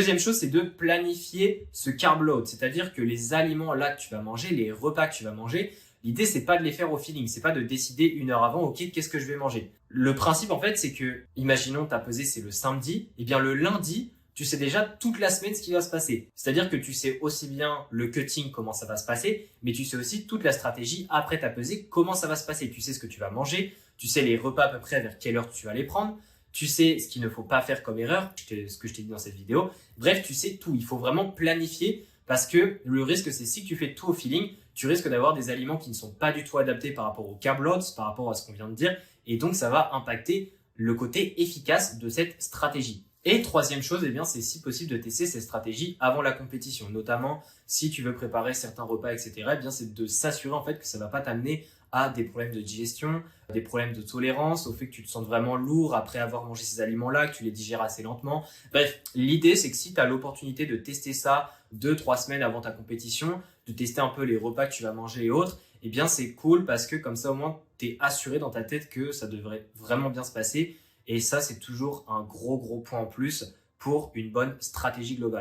Deuxième chose, c'est de planifier ce carb load, c'est-à-dire que les aliments là que tu vas manger, les repas que tu vas manger, l'idée c'est pas de les faire au feeling, c'est pas de décider une heure avant, ok, qu'est-ce que je vais manger. Le principe en fait, c'est que, imaginons ta pesée c'est le samedi, et bien le lundi, tu sais déjà toute la semaine ce qui va se passer. C'est-à-dire que tu sais aussi bien le cutting, comment ça va se passer, mais tu sais aussi toute la stratégie après ta pesée, comment ça va se passer. Tu sais ce que tu vas manger, tu sais les repas à peu près vers quelle heure tu vas les prendre, tu sais ce qu'il ne faut pas faire comme erreur, ce que je t'ai dit dans cette vidéo. Bref, tu sais tout. Il faut vraiment planifier parce que le risque, c'est si tu fais tout au feeling, tu risques d'avoir des aliments qui ne sont pas du tout adaptés par rapport au carb loads, par rapport à ce qu'on vient de dire. Et donc, ça va impacter le côté efficace de cette stratégie. Et troisième chose, eh bien, c'est si possible de tester ces stratégies avant la compétition. Notamment, si tu veux préparer certains repas, etc., eh bien, c'est de s'assurer en fait que ça ne va pas t'amener à des problèmes de digestion, des problèmes de tolérance, au fait que tu te sentes vraiment lourd après avoir mangé ces aliments-là, que tu les digères assez lentement. Bref, l'idée, c'est que si tu as l'opportunité de tester ça 2-3 semaines avant ta compétition, de tester un peu les repas que tu vas manger et autres, eh bien, c'est cool parce que comme ça, au moins, tu es assuré dans ta tête que ça devrait vraiment bien se passer. Et ça, c'est toujours un gros point en plus pour une bonne stratégie globale.